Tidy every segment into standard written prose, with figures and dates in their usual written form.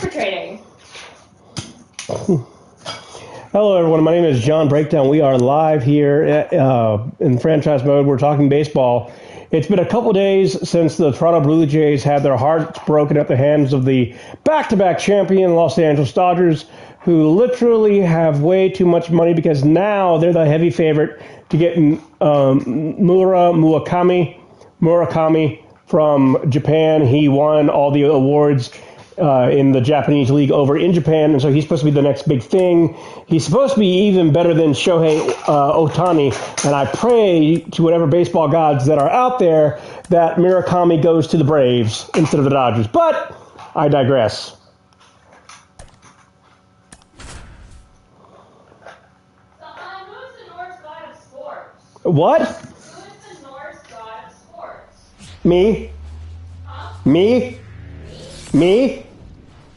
infiltrating. Hello, everyone. My name is John Breakdown. We are live here in franchise mode. We're talking baseball. It's been a couple days since the Toronto Blue Jays had their hearts broken at the hands of the back-to-back champion Los Angeles Dodgers, who literally have way too much money because now they're the heavy favorite to get Murakami from Japan. He won all the awards in the Japanese league over in Japan, and so he's supposed to be the next big thing. He's supposed to be even better than Shohei Ohtani, and I pray to whatever baseball gods that are out there that Murakami goes to the Braves instead of the Dodgers. But I digress. Who's the Norse god of sports? What? Who is the Norse god of sports? Me? Huh? Me?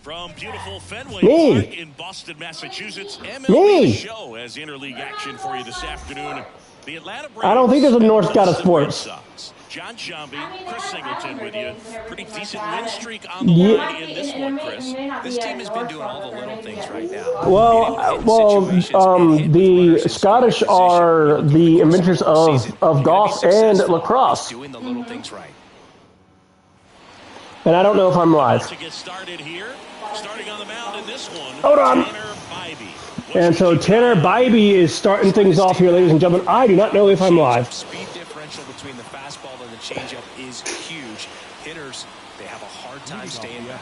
From beautiful Fenway Me. Park in Boston, Massachusetts, MLB show has interleague action for you this afternoon. The Atlanta Braves. I don't think there's a Norse god of sports. John Shambi, Chris Singleton with you. Pretty decent win streak on the line in this one, Chris. This team has been doing all the little things right now. Well, the Scottish are the inventors of golf and lacrosse. Doing the little things right. And I don't know if I'm live. To get started here, starting on the mound in this one. Hold on. Tanner Bybee. And so Tanner Bybee is starting things off here, ladies and gentlemen. I do not know if I'm live. Speed differential between the fastball and the changeup is huge. Hitters, they have a hard time staying back.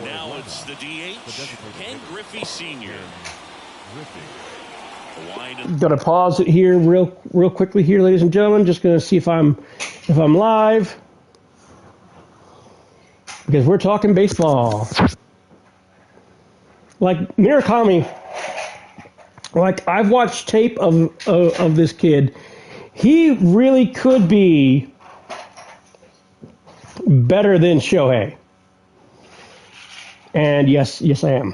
Now it's the DH, Ken Griffey Sr. Gonna pause it here real quickly here, ladies and gentlemen. Just gonna see if I'm live. Because we're talking baseball. Like Murakami, like I've watched tape of this kid. He really could be better than Shohei. And yes, I am.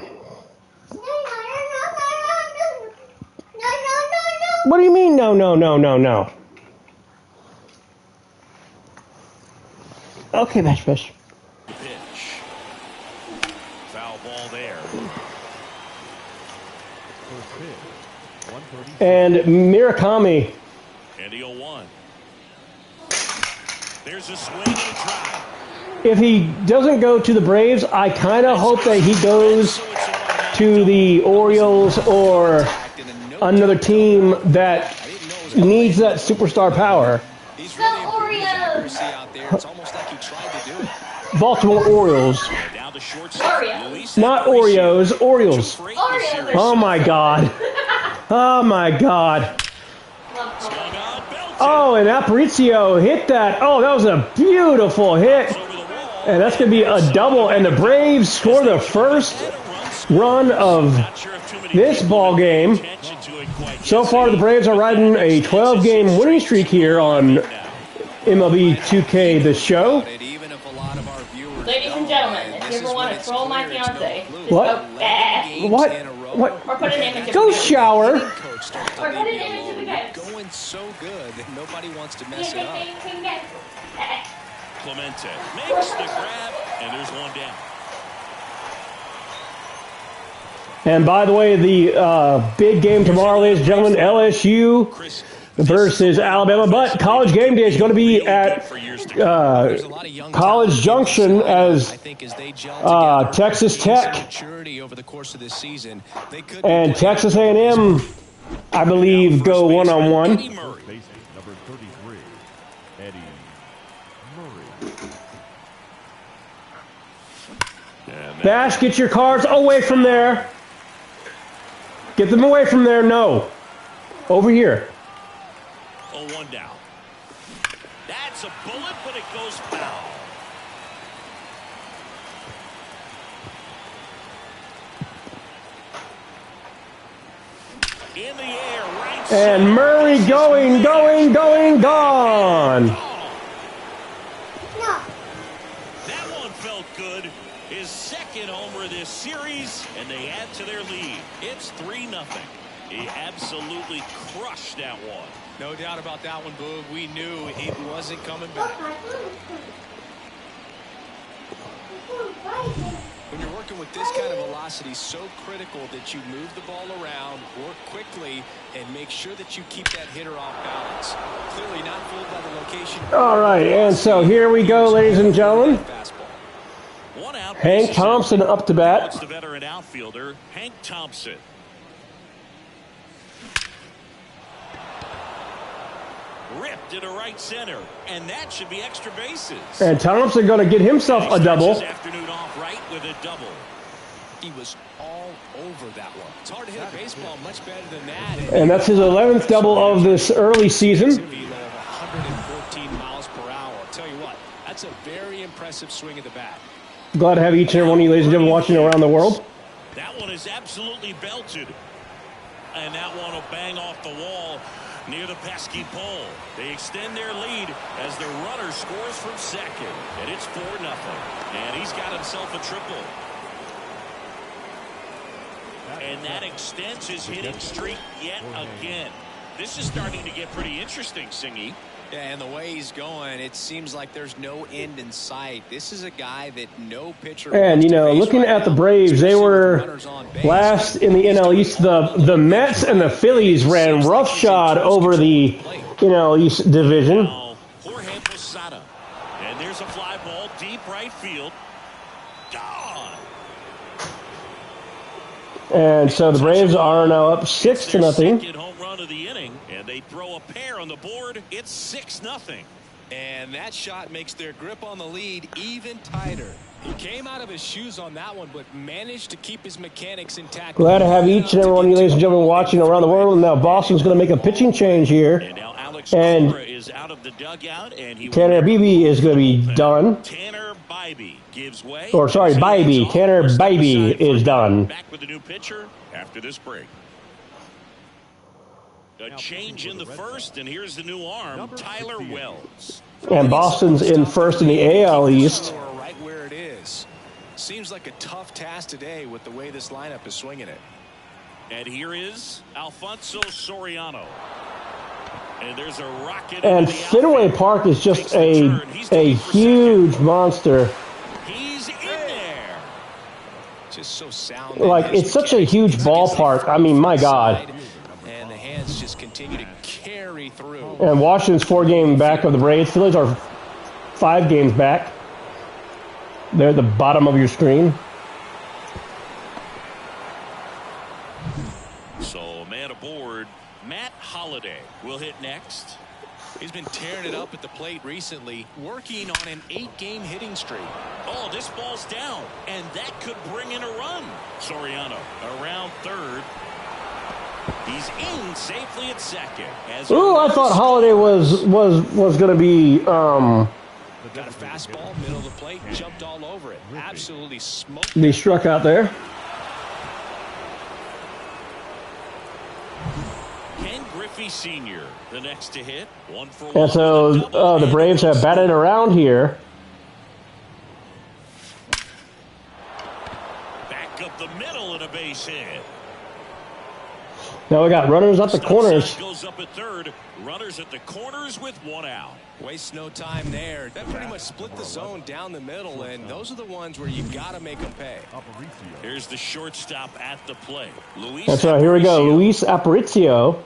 What do you mean, no? Okay, Fish. Pitch. Foul ball there. And Murakami. And the 0-1. There's a swing and a drive. If he doesn't go to the Braves, I kind of hope that he goes to the Orioles or another team that needs that superstar power. Baltimore Orioles. Not Oreos, Orioles. Oh my God. Oh my God. Oh, and Aparicio hit that. Oh, that was a beautiful hit. And that's going to be a double. And the Braves score the first run of this ball game. So far, the Braves are riding a 12-game winning streak here on MLB 2K, the show. Ladies and gentlemen, if you ever want to troll my fiance, just What? go bah. What? Or put an image of Go the shower. Or put an image of the guest. Going so good that nobody wants to mess it up. Clemente makes the grab, and there's one down. And by the way, the big game tomorrow, ladies and gentlemen, LSU versus Alabama. But College Game Day is going to be at College Junction as Texas Tech and Texas A&M, I believe, go one-on-one. Bash, get your cards away from there. Get them away from there. No. Over here. 0-1 down. That's a bullet, but it goes foul. In the air, right. And Murray going, gone. That one felt good. His second homer this series, and they add to their lead. It's 3-0. He absolutely crushed that one. No doubt about that one, Boog. We knew it wasn't coming back. When you're working working with this kind of velocity is so critical that you move the ball around, work quickly, and make sure that you keep that hitter off balance. Clearly not fooled by the location. All right, and so here we go, ladies and gentlemen. Hank Thompson up to bat. It's the veteran outfielder, Hank Thompson. Ripped into right center, and that should be extra bases. And Thompson going to get himself a double. Afternoon off right with a double. He was all over that one. It's hard to hit a baseball much better than that. And that's his 11th double of this early season. 114 miles per hour. I'll tell you what, that's a very impressive swing of the bat. Glad to have each and every one of you, ladies and gentlemen, watching around the world. That one is absolutely belted. And that one will bang off the wall near the pesky pole. They extend their lead as the runner scores from second. And it's 4-0. And he's got himself a triple. And that extends his hitting streak yet again. This is starting to get pretty interesting, Singy. Yeah, and the way he's going, it seems like there's no end in sight. This is a guy that no pitcher. And, you know, looking at the Braves, they were last in the NL East. The Mets and the Phillies ran roughshod over the NL East division. Jorge Posada. And there's a fly ball deep right field. Gone. And so the Braves are now up 6-0. Second home run of the inning, and they throw a pair on the board. It's 6-0. And that shot makes their grip on the lead even tighter. He came out of his shoes on that one, but managed to keep his mechanics intact. Glad to have each and every one of you, ladies and gentlemen, watching around the world. And now Boston's going to make a pitching change here. And now Alex And Cora is out of the dugout, and he Tanner Bibee is going to be done. Tanner Bibee gives way. Or, sorry, Bibee. Tanner Bibee is done. Back with a new pitcher after this break. A change in the first, and here's the new arm, Tyler Wells. And Boston's in first in the AL East. Right where it is. Seems like a tough task today with the way this lineup is swinging it. And here is Alfonso Soriano. And there's a rocket. And Fenway Park is just a huge monster. He's in there. Just so sound. Like, it's such a huge ballpark. I mean, my God. And the hands just continue to carry through. And Washington's 4 games back of the Braves. Phillies are 5 games back. They're at the bottom of your screen. So, man aboard, Matt Holliday will hit next. He's been tearing it up at the plate recently, working on an 8-game hitting streak. Oh, this ball's down, and that could bring in a run. Soriano around third. He's in safely at second. Ooh, I thought Holliday was going to be. Got a fastball, middle of the plate, jumped all over it. Absolutely smoked. He struck out there. Ken Griffey Sr., the next to hit. 1 for 1. And so the Braves have batted around here. Back up the middle and a base hit. Now we got runners at the corners. Goes up at third. Runners at the corners with 1 out. Waste no time there. That pretty much split the zone down the middle, and those are the ones where you've got to make them pay. Here's the shortstop at the plate. Luis And so here we go, Luis Aparicio.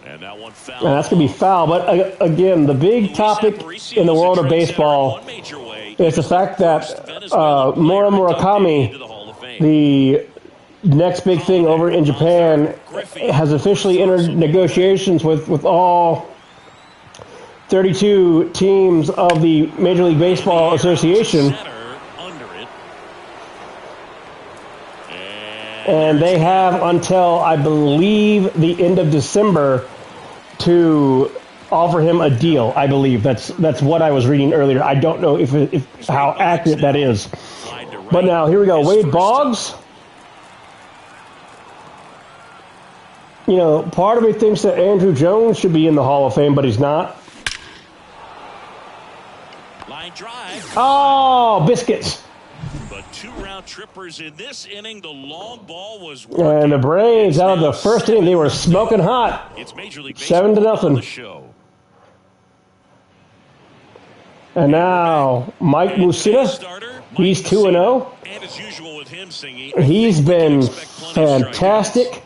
And that one foul. And that's going to be foul. But again, the big topic in the world of baseball is the fact that Mura Murakami, the next big thing over in Japan, has officially entered negotiations with all 32 teams of the Major League Baseball Association. And they have until, I believe, the end of December to offer him a deal. I believe that's what I was reading earlier. I don't know if how accurate that is. But now here we go. Wade Boggs. You know, part of me thinks that Andrew Jones should be in the Hall of Fame, but he's not. Line drive. Oh, biscuits. But 2 round trippers in this inning. The long ball was And working. the Braves, out of the first inning, they were smoking hot. It's Major League 7-0. Baseball on the show. And now Mike Mussina, he's 2-0. And as usual with him singing, He's been fantastic.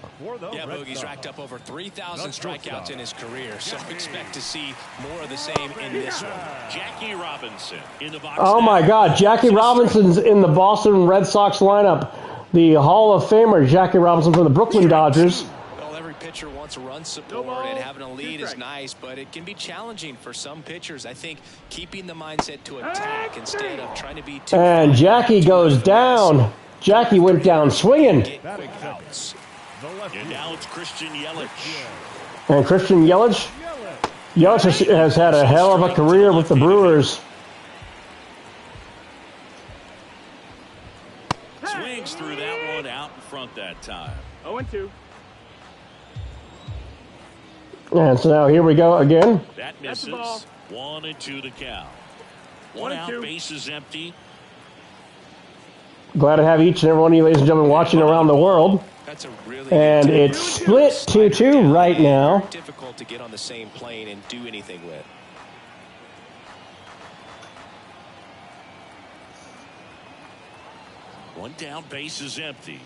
Yeah, Boogie's racked up over 3,000 strikeouts in his career, so expect to see more of the same in this one. Jackie Robinson in the box. Oh my God, Jackie Robinson's in the Boston Red Sox lineup. The Hall of Famer, Jackie Robinson from the Brooklyn Dodgers. Well, every pitcher wants a run support, and having a lead is nice, but it can be challenging for some pitchers. I think keeping the mindset to attack instead of trying to be too. And Jackie goes down. Jackie went down swinging. And now it's Christian Yelich. And Christian Yelich? Yelich has had a hell of a career with the Brewers. Swings through that one out in front that time. 0-2. And so now here we go again. That misses. 1-2 the count. One out, bases empty. Glad to have each and every one of you, ladies and gentlemen, watching around the world. That's a really and it's split 2-2 right now. Difficult to get on the same plane and do anything with. One down, base is empty.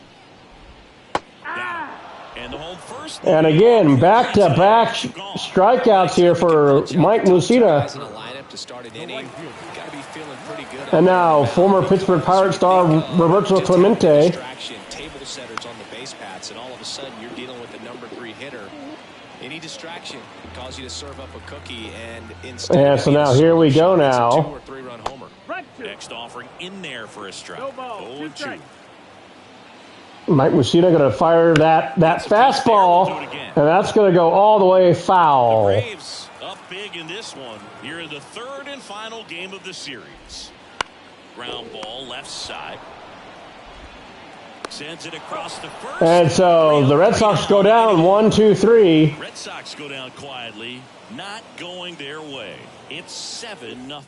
And the home first. And again, back-to-back strikeouts here for Mike Mussina. And now, former Pittsburgh Pirates star Roberto Clemente. Table setters on the base paths, and all of a sudden you're dealing with the number 3 hitter. Any distraction can cause you to serve up a cookie, and instead. And so now here we go now. 2 or 3 run homer. Next offering in there for a strike. 0-2. Mike Mussina going to fire that fastball, and that's going to go all the way foul. The Braves up big in this one. Here in the third and final game of the series. Ground ball left side. Sends it across the first. And so the Red Sox go down 1-2-3. Red Sox go down quietly, not going their way. It's 7-0.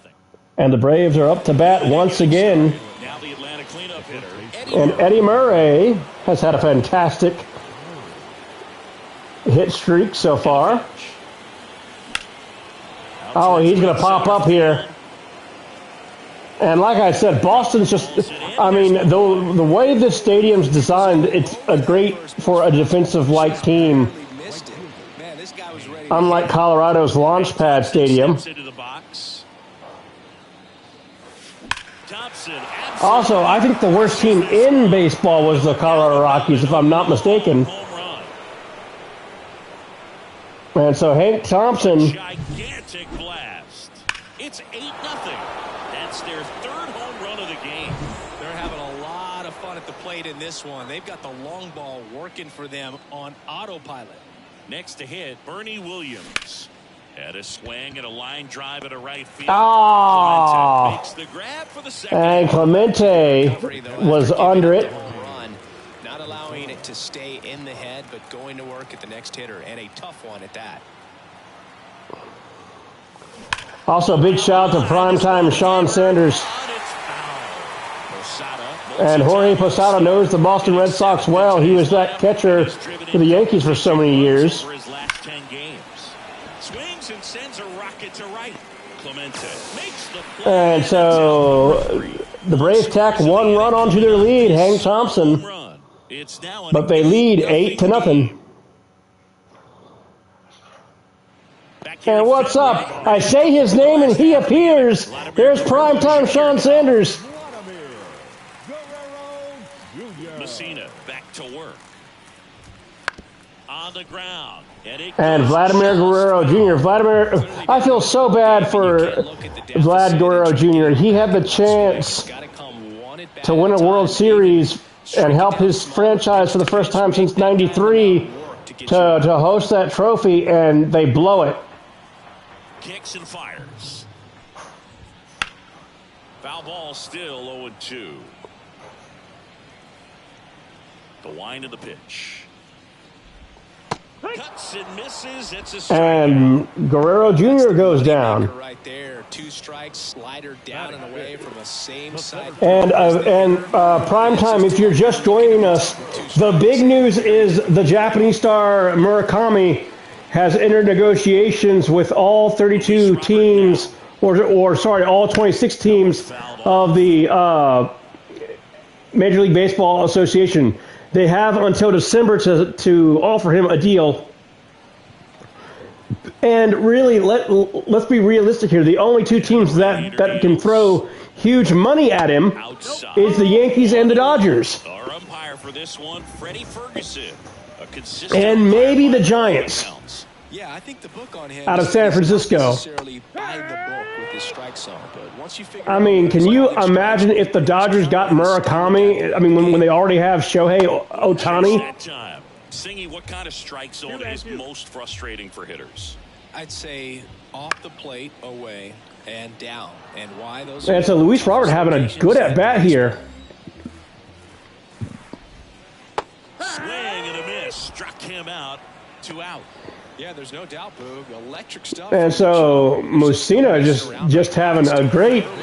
And the Braves are up to bat once again. Now the Atlanta cleanup hitter. And Eddie Murray has had a fantastic hit streak so far. Oh, he's going to pop up here. And like I said, Boston's just, I mean, the way this stadium's designed, it's great for a defensive-like team. Unlike Colorado's Launchpad Stadium. Also, I think the worst team in baseball was the Colorado Rockies, if I'm not mistaken. And so Hank Thompson. Gigantic blast. It's 8-0. That's their third home run of the game. They're having a lot of fun at the plate in this one. They've got the long ball working for them on autopilot. Next to hit, Bernie Williams. Had a swing and a line drive at a right field. Oh. Makes the grab for the second. And Clemente was under it. Not allowing it to stay in the head, but going to work at the next hitter, and a tough one at that. Also, big shout out to primetime Sean Sanders. And Jorge Posada knows the Boston Red Sox well. He was that catcher for the Yankees for so many years. And sends a rocket to right. Clemente makes the play. And so the Braves tack 1 run onto their lead, Hank Thompson. But they lead 8-0. And what's up? I say his name and he appears. There's primetime Sean Sanders. Mussina back to work. On the ground. And Vladimir Guerrero Jr. I feel so bad for Vlad Guerrero Jr. He had the chance to win a World Series and help his franchise for the first time since '93 to host that trophy, and they blow it. Kicks and fires. Foul ball still 0-2. The wind of the pitch. Cuts and misses. It's a strike. And Guerrero Jr. goes down. Right there, 2 strikes, slider down and away from the same side. And prime time, if you're just joining us, the big news is the Japanese star Murakami has entered negotiations with all 32 teams or sorry, all 26 teams of the Major League Baseball Association. They have until December to offer him a deal. And really, let's be realistic here. The only two teams that can throw huge money at him is the Yankees and the Dodgers. Our umpire for this one, Freddie Ferguson. And maybe the Giants. Yeah, I think the book on him out of San Francisco. I mean, can you imagine if the Dodgers got Murakami? I mean, when they already have Shohei Ohtani? Singy, what kind of strike zone is most frustrating for hitters? I'd say off the plate, away, and down. And why those? And so Luis Robert having a good at bat here. Swing and a miss, struck him out, 2 out. Yeah, there's no doubt, Boog. Electric stuff. And so Mussina just having a great. But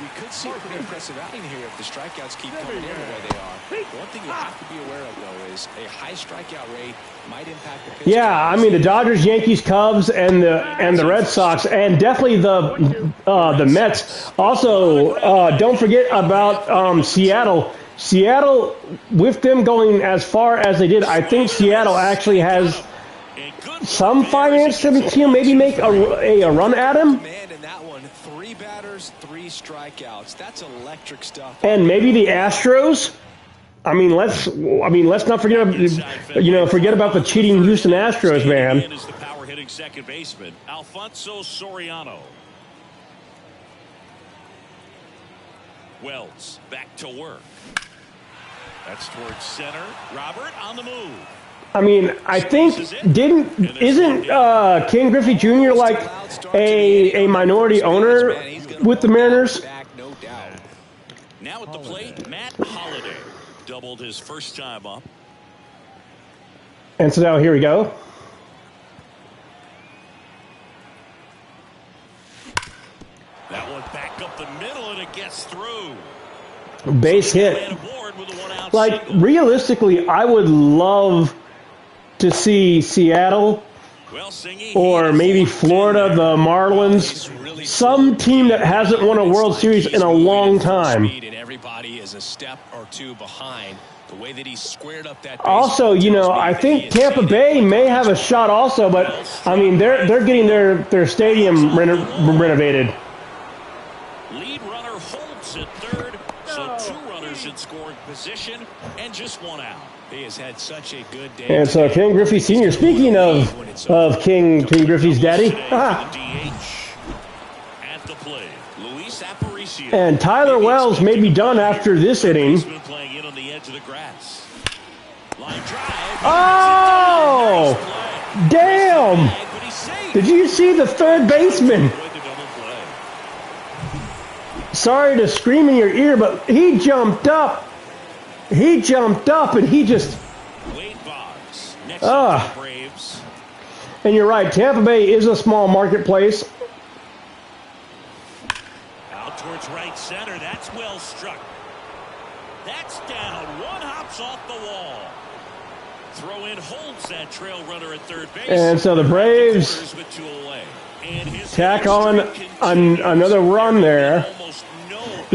we could see a pretty impressive outing here if the strikeouts keep coming in the way they are. One thing you have to be aware of, though, is a high strikeout rate might impact the pitch. Yeah, I mean the Dodgers, Yankees, Cubs, and the Red Sox, and definitely the Mets. Also, don't forget about Seattle. Seattle, with them going as far as they did, I think Seattle actually has some finance to maybe make a run at him. Man, in that one, 3 batters, 3 strikeouts. That's electric stuff. And maybe the Astros. I mean, let's not forget about the cheating Houston Astros, man. Is the power hitting second baseman, Alfonso Soriano. Wells back to work. That's towards center. Robert on the move. I mean, I think isn't Ken Griffey Jr. like a minority owner with the Mariners? Now at the plate, Matt Holliday doubled his first time up. And so now here we go. That one back up the middle and it gets through. Base hit. Like, realistically, I would love to see Seattle or maybe Florida, the Marlins, some team that hasn't won a World Series in a long time. Everybody is a step or two behind. The way that he squared up that. Also, I think Tampa Bay may have a shot also, but I mean they're getting their stadium renovated. Lead runner holds at third, so 2 runners in scoring position and just 1 out. He has had such a good day. And so Ken Griffey Sr., speaking of King Griffey's daddy, and Tyler Wells may be done after this inning. Oh, damn! Did you see the third baseman? Sorry to scream in your ear, but he jumped up. He jumped up and he just. And you're right, Tampa Bay is a small marketplace. Out towards right center, that's well struck. That's down. 1 hops off the wall. Throw in holds that trail runner at third base. And so the Braves tack on another run there.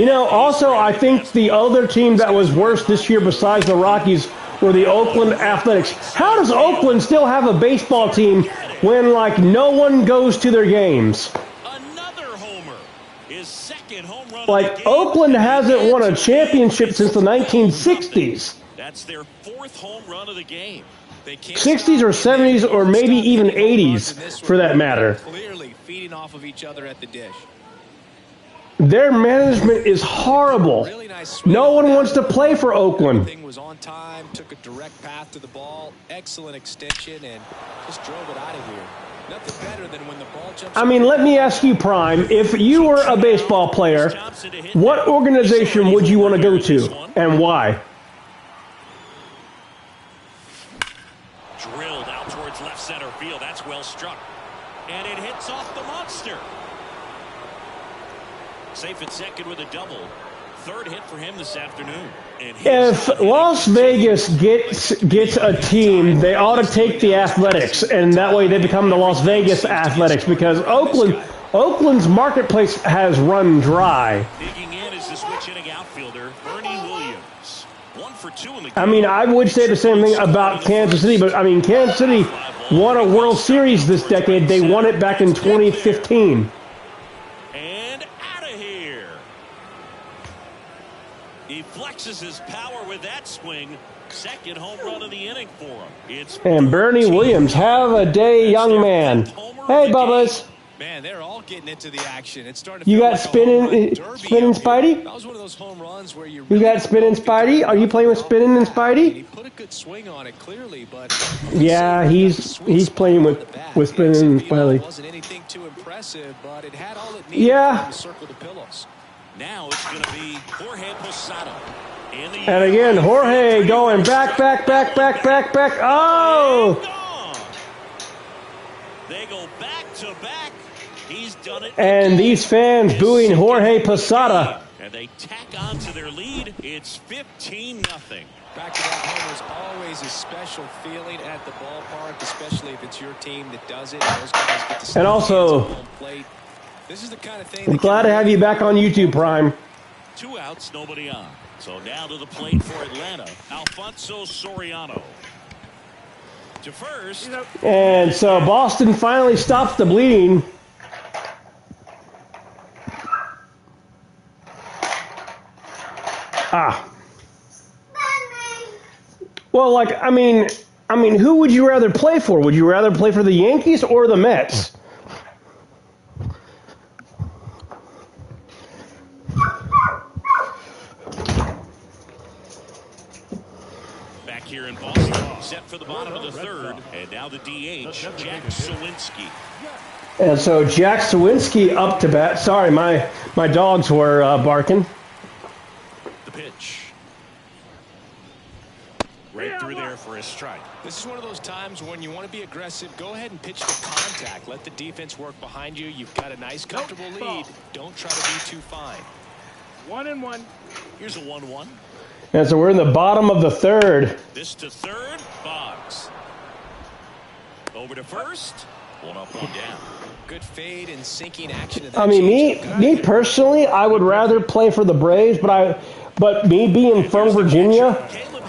Also, I think the other team that was worse this year besides the Rockies were the Oakland Athletics. How does Oakland still have a baseball team when, no one goes to their games? Another homer. His second home run. Oakland hasn't won a championship since the 1960s. That's their 4th home run of the game. 60s or 70s or maybe even 80s for that matter. Clearly feeding off of each other at the dish. Their management is horrible. No one wants to play for Oakland. Everything was on time, took a direct path to the ball, excellent extension, and just drove it out of here. Nothing better than when the ball jumps. I mean, let me ask you, Prime, if you were a baseball player, what organization would you want to go to and why? Drilled out towards left center field. That's well struck. And it hits off the monster. Safe at second with a double. 3rd hit for him this afternoon. If Las Vegas gets a team, they ought to take the Athletics, and that way they become the Las Vegas Athletics, because Oakland Oakland's marketplace has run dry. Digging in is the switch-hitting outfielder, Bernie Williams. 1 for 2 in the game. I mean, I would say the same thing about Kansas City, but I mean, Kansas City won a World Series this decade. They won it back in 2015. And out of here. He flexes his power with that swing. Second home run of the inning for him. It's and Bernie Williams, have a day, young man. Hey, Bubba's. Man, they're all getting into the action. It's starting to You feel got like spinning Spidey? That was one of those home runs where you got spinning Spidey? Are you playing with spinning and Spidey? He put a good swing on it clearly, but yeah, he's playing with spinning and Spidey. Wasn't anything too impressive, but it had all it needed to circle the pillows. Now it's going to be Jorge Posada. And again, Jorge going back. Oh! They go back to back. He's done it. And these fans booing Jorge Posada. And they tack on to their lead. It's 15-0. Back-to-back homers always a special feeling at the ballpark, especially if it's your team that does it. Those guys get to and also, this is the kind of thing I'm glad to have you back on YouTube, Prime. 2 outs, nobody on. So now to the plate for Atlanta, Alfonso Soriano. To first. And so Boston finally stops the bleeding. Well, like, I mean, who would you rather play for? Would you rather play for the Yankees or the Mets? Back here in Boston, set for the bottom of the third, and now the DH, Jack Sawinski. And so Jack Sawinski up to bat. Sorry, my dogs were barking. The pitch. Right through there for a strike. This is one of those times when you want to be aggressive. Go ahead and pitch the contact. Let the defense work behind you. You've got a nice, comfortable lead. Don't try to be too fine. 1-1. Here's a 1-1. And so we're in the bottom of the third. This to third. Boggs. Over to first. 1 up, 1 down. Good fade and sinking action. I mean, me personally, I would rather play for the Braves, but me being from Virginia,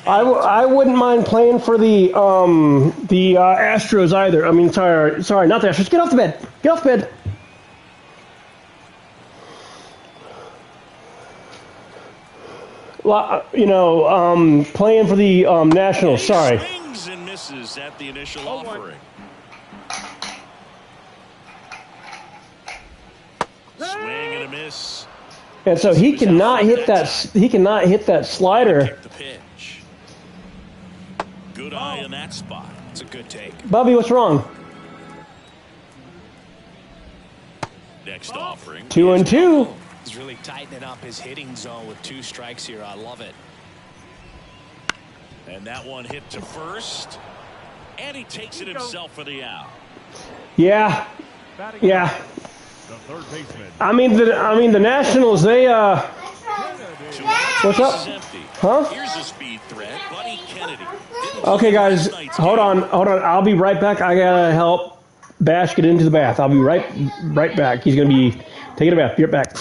I wouldn't mind playing for the Astros either. I mean, sorry, not the Astros. Get off the bed. Get off the bed. You know, playing for the Nationals. Sorry. Swings and misses at the initial offering. Swing and a miss. And so he cannot hit that. He cannot hit that slider. The pitch. Good eye in that spot. It's a good take. Bobby, what's wrong? Next offering. 2-2. He's really tightening up his hitting zone with 2 strikes here. I love it. And that one hit to first. And he takes it himself for the out. Yeah. Yeah. I mean the Nationals, they what's up? Huh? Here's a speed threat. Buddy Kennedy. Okay, guys, hold on. I'll be right back. I gotta help Bash get into the bath. I'll be right back. He's gonna be taking a bath. Be right back.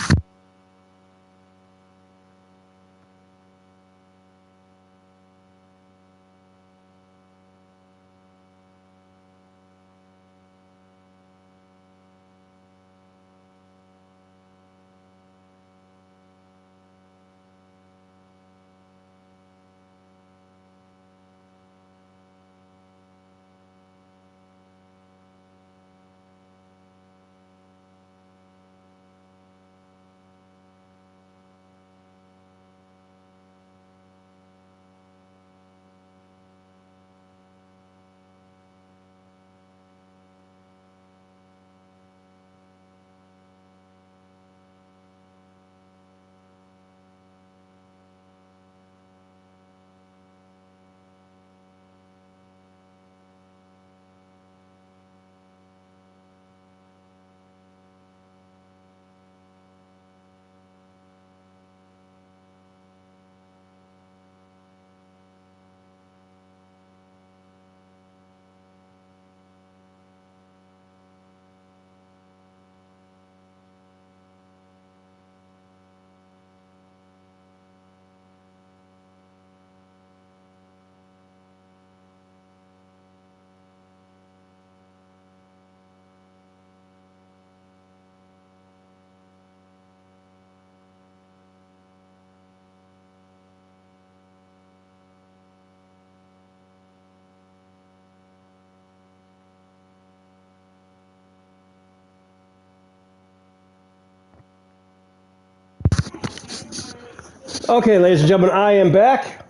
Okay, ladies and gentlemen, I am back.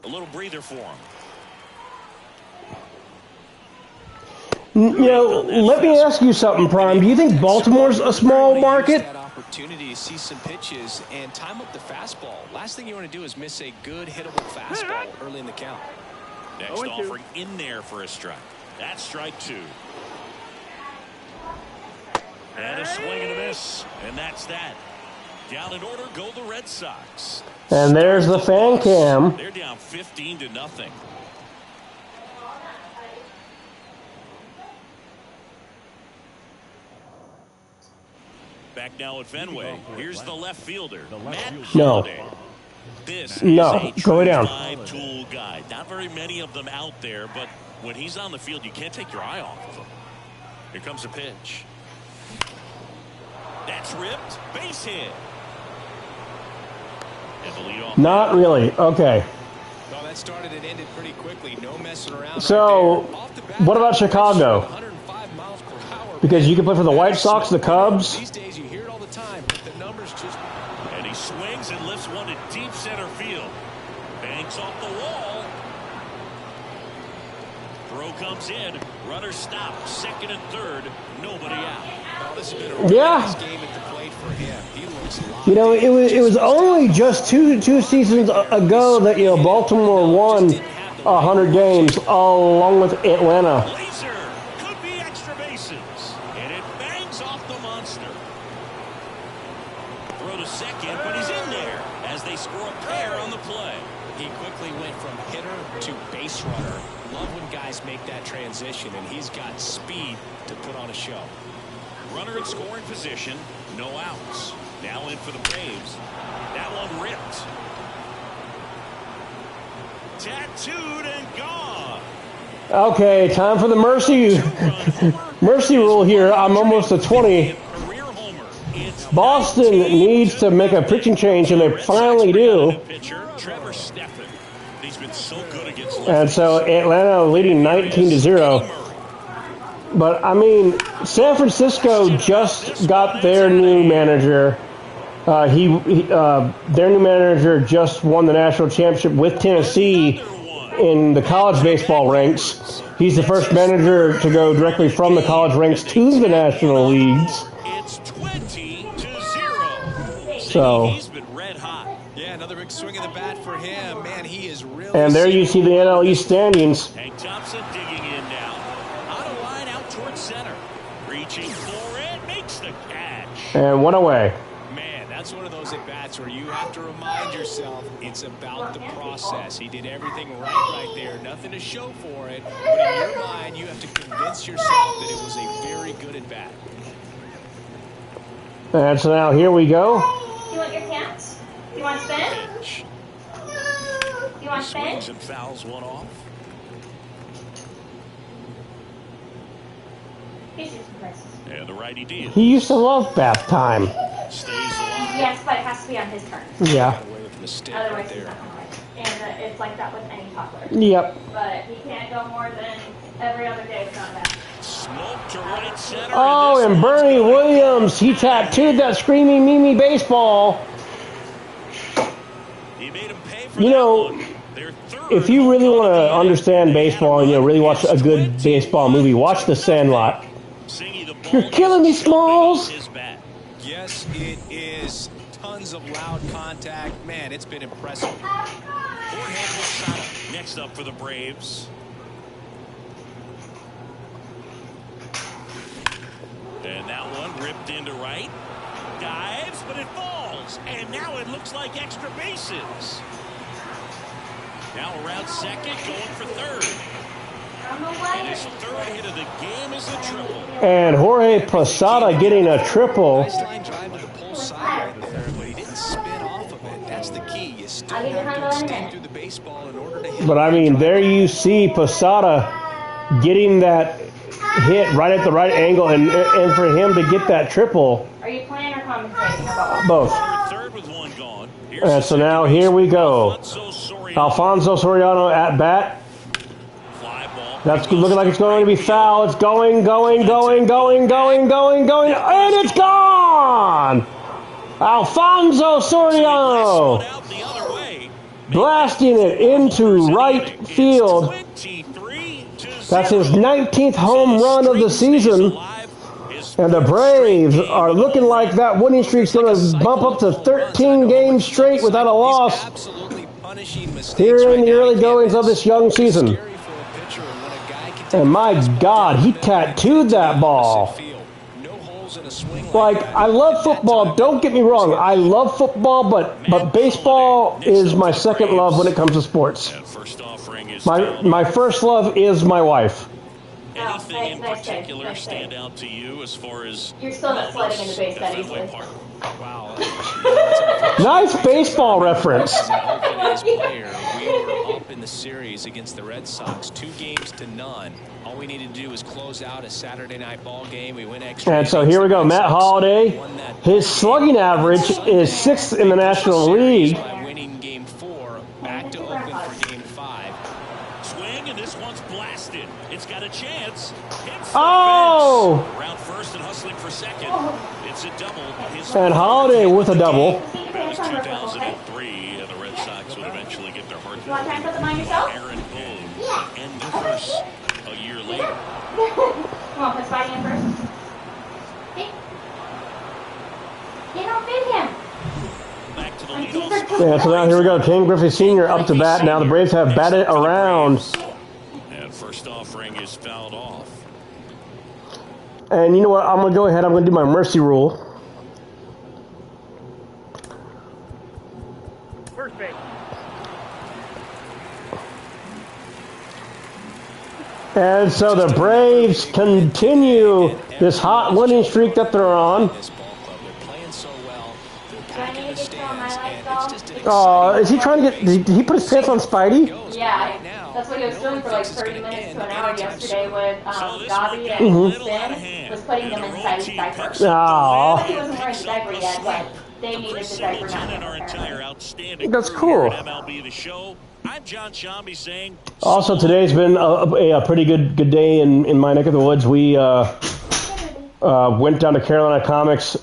A little breather for him. You know, let me ask you something, Prime. Do you think Baltimore's a small market? That opportunity to see some pitches and time up the fastball. Last thing you want to do is miss a good hittable fastball early in the count. Next offering in there for a strike. That's strike 2. And a swing and a miss. And that's that. Down in order go the Red Sox. And there's the fan cam. They're down 15-0. Back now at Fenway. Here's the left fielder, Matt Holliday. This is a go down. Five-tool guy. Not very many of them out there, but when he's on the field, you can't take your eye off of him. Here comes a pitch. That's ripped. Base hit. And the leadoff. Not really. Okay. Well, that started and ended pretty quickly. No messing around. So, what about Chicago? Because you can play for the White Sox, the Cubs. These days you hear it all the time, but the numbers just... And he swings and lifts one to deep center field. Banks off the wall. Throw comes in. Runner stopped. Second and third. Nobody out. Well, this has been a really nice game at the plate for him. He looks locked. You know, it was only just two seasons ago that, you know, Baltimore won 100 games along with Atlanta. Laser could be extra bases. And it bangs off the monster. Throw to second, but he's in there as they score a pair on the play. He quickly went from hitter to base runner. Love when guys make that transition, and he's got speed to put on a show. Runner in scoring position, no outs. Now in for the Braves. That one ripped. Tattooed and gone. Okay, time for the mercy rule here. I'm almost to 20. Boston needs to make a pitching change, and they finally do. And so Atlanta leading 19-0. But I mean, San Francisco just got their new manager. Their new manager just won the national championship with Tennessee in the college baseball ranks. He's the first manager to go directly from the college ranks to the national leagues. It's 20-0. So, he's been red hot. Yeah, another big swing of the bat for him. Man, he is really. And there you see the NL East standings. Hank Thompson digging in now. On a line out towards center. Reaching for it, makes the catch. And one away. Man, that's one of those at-bats where you have to remind yourself it's about the process. He did everything right there. Nothing to show for it. But in your mind, you have to convince yourself that it was a very good at-bat. And so now here we go. You want your cans? You want spin? You want spin? Swings and fouls one off. And the righty deal. He used to love bath time. Stays alive. Yes, but it has to be on his turn. Yeah. Otherwise, he's not going to play. And it's like that with any toddler. Yep. But he can't go more than every other day without that. Smoke to right center. Oh, and Bernie Williams, he tattooed that Screaming Mimi baseball. He made him pay for You know, if you really want to understand baseball and, you know, really watch a good baseball movie, watch The Sandlot. You're killing me, Smalls. Yes, it is. Tons of loud contact. Man, it's been impressive. Next up for the Braves. And that one ripped into right. Dives, but it falls. And now it looks like extra bases. Now around second, going for third. And his third hit of the game is a triple. And Jorge Posada getting a triple. Nice line drive to the pull side right there, but he didn't spin off of it. That's the key. You still have to extend through the baseball in order to hit. But I mean, there you see Posada getting that hit right at the right angle, and for him to get that triple. Are you playing or commentating about both? Third with one gone. And so now here we go. Alfonso Soriano at bat. That's looking like it's going to be foul. It's going, and it's gone! Alfonso Soriano blasting it into right field. That's his 19th home run of the season. And the Braves are looking like that winning streak's going to bump up to 13 games straight without a loss here in the early goings of this young season. And my God, he tattooed that ball. Like, I love football. Don't get me wrong. I love football, but baseball is my second love when it comes to sports. My first love is my wife. Anything in particular stand out to you as far as you're still not sliding into base that easily. Wow. Nice baseball reference. As we were up in the series against the Red Sox, 2-0. All we needed to do was close out a Saturday night ball game. We went extra. And so here we go. Matt Holliday. His slugging average is 6th in the National League. By winning game 4, back to Oakland for game 5. Swing, and this one's blasted. It's got a chance. Oh! Around first and hustling for second. It's a double. And Holliday with a double. That was 2003, and the Red Sox would eventually get their heart. You want to try and put them on yourself? Aaron Boone and Nivers a year later. Come on, put Spidey in first. Hey. You don't fit him. Back to the leadoff. Yeah, so now here we go. King Griffey Sr. up to bat. Now the Braves have batted around. And first offering is fouled off. And you know what? I'm going to go ahead. I'm going to do my mercy rule. First base. And so the Braves continue this hot winning streak that they're on. Is he trying to get... Did he put his pants on Spidey? Yeah, that's what he was doing for like 30 minutes to an hour yesterday when Gabi and Finn was putting them inside his diaper. Aww. He wasn't wearing a diaper yet, but they needed the diaper now. That's cool. MLB The Show. I'm John Shambi saying. Also, today's been a pretty good day in my neck of the woods. We went down to Carolina Comics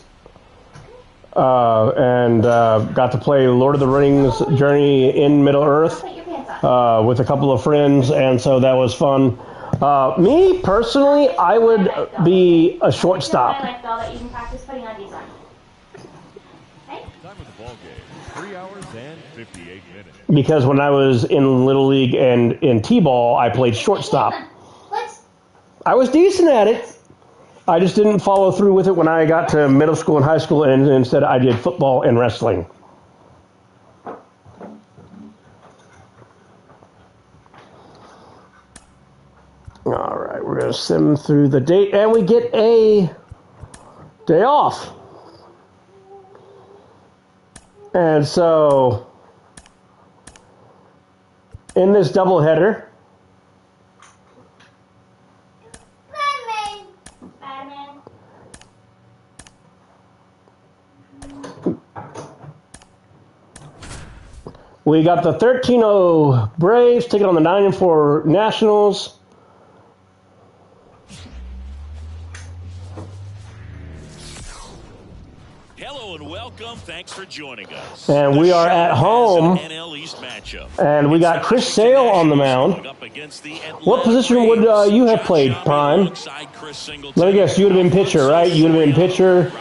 and got to play Lord of the Rings Journey in Middle-earth with a couple of friends, and so that was fun. Me, personally, I would be a shortstop. Because when I was in Little League and in T-ball, I played shortstop. I was decent at it. I just didn't follow through with it when I got to middle school and high school, and instead I did football and wrestling. All right, we're going to sim through the date, and we get a day off. And so, in this doubleheader, we got the 13-0 Braves taking on the 9-4 Nationals. Hello and welcome. Thanks for joining us. And we are at home. And we got Chris Sale on the mound. What position would you have played, Prime? Let me guess, you would have been pitcher, right? You would have been pitcher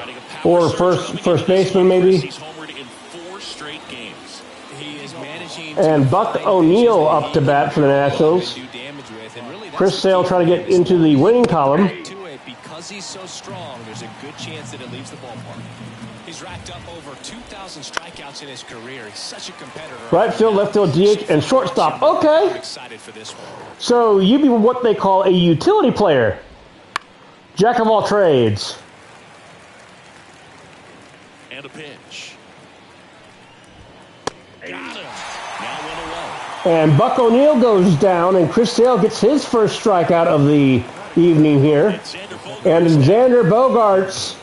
or first baseman, maybe? And Buck O'Neill up to bat for the Nationals. Chris Sale trying to get into the winning column. Because he's so strong, there's a good chance that it leaves the ballpark. He's racked up over 2,000 strikeouts in his career. He's such a competitor. Right field, left field, DH, and shortstop. Okay. I'm excited for this one. So you'd be what they call a utility player. Jack of all trades. And a pitch. Got him. Now 1 away. And Buck O'Neill goes down, and Chris Sale gets his first strikeout of the evening here. And Xander Bogaerts,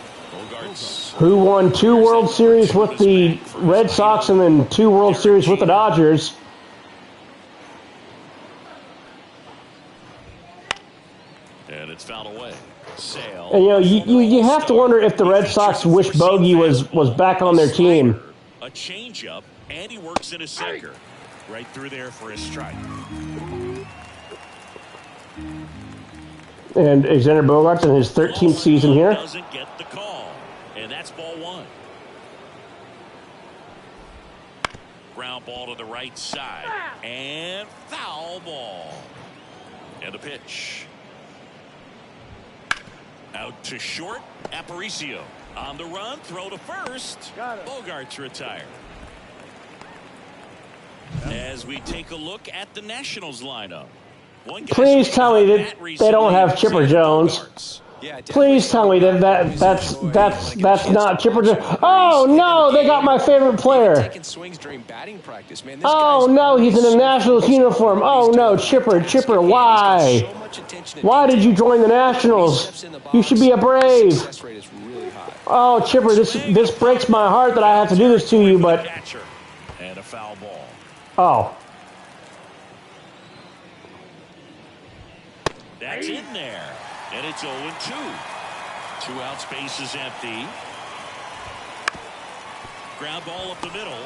who won 2 World Series with the Red Sox and then 2 World Series with the Dodgers. And it's fouled away. Sale. And you have to wonder if the Red Sox wish Bogey was back on their team. A changeup, and he works in a sinker. Right through there for a strike. And Alexander Bogaerts in his 13th season here. Doesn't get the call, and that's ball one. Ground ball to the right side, and foul ball. And the pitch. Out to short, Aparicio. On the run, throw to first. Bogaerts retired. As we take a look at the Nationals lineup. Please tell me that they don't have Chipper Jones. Please tell me that's not Chipper Jones. Oh no, they got my favorite player. Oh no, he's in a Nationals uniform. Oh no, Chipper, why? Why did you join the Nationals? You should be a Brave. Oh, Chipper, this breaks my heart that I have to do this to you, but and a foul ball. Oh. That's in there. And it's 0-2. 2 outs, base is empty. Ground ball up the middle.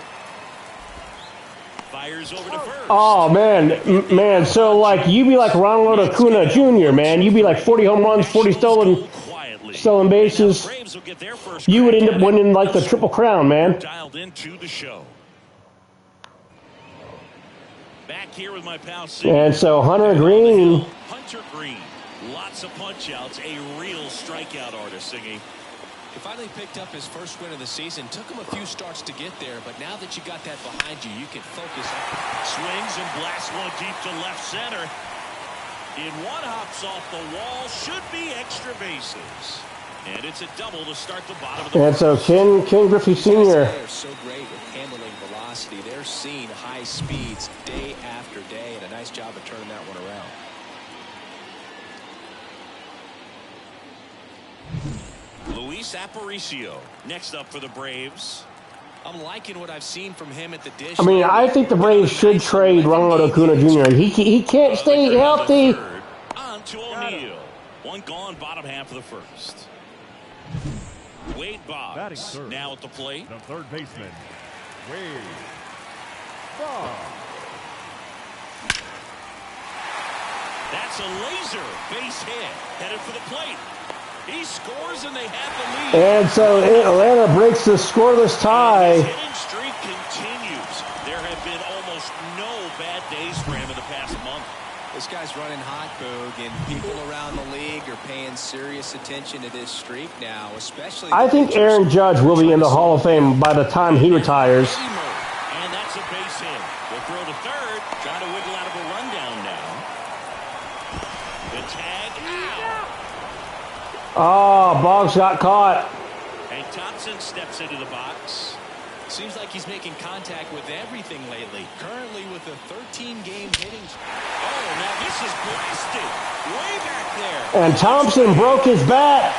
Fires over to first. Oh, man. So, like, you be like Ronald Acuna Jr., man. You be like 40 home runs, 40 stolen bases. You would end up winning, like, the Triple Crown, man. Dialed into the show. Back here with my pal. And so, Hunter Green. Lots of punch-outs, a real strikeout artist, Singy. He finally picked up his first win of the season. Took him a few starts to get there, but now that you got that behind you, you can focus. Swings and blasts one deep to left center. In one, hops off the wall, should be extra bases. And it's a double to start the bottom of the And so Ken Griffey Sr. They're so great with handling velocity. They're seeing high speeds day after day, and a nice job of turning that one around. Luis Aparicio next up for the Braves. I'm liking what I've seen from him at the dish. I mean, I think the Braves should trade Ronald Acuna Jr. He can't stay healthy. On to O'Neill. One gone, bottom half of the first. Wade Boggs now at the plate. The third baseman, Wade Boggs. That's a laser base hit. Headed for the plate. He scores and they have the lead. And so Atlanta breaks the scoreless tie. His hitting streak continues. There have been almost no bad days for him in the past month. This guy's running hot, Boog, and people around the league are paying serious attention to this streak now, especially. I think Aaron Judge will be in the Hall of Fame by the time he retires. And that's a base hit. We'll throw to third, trying to wiggle out of a rundown now. The tag out. Oh, Boggs got caught. And Thompson steps into the box. Seems like he's making contact with everything lately. Currently with a 13-game hitting. Oh, now this is blasted. Way back there. And Thompson broke his bat.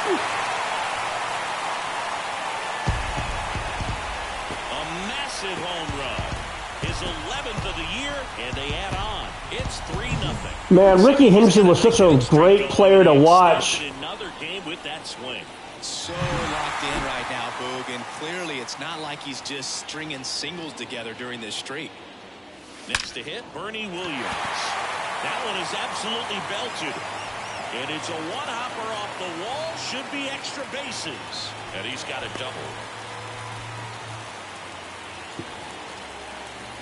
A massive home run. His 11th of the year, and they add on. It's 3-0. Man, Ricky Henderson was such a great player to watch. Another game with that swing. So locked in right now, Boog, and clearly it's not like he's just stringing singles together during this streak. Next to hit, Bernie Williams. That one is absolutely belted. And it's a one-hopper off the wall. Should be extra bases. And he's got a double.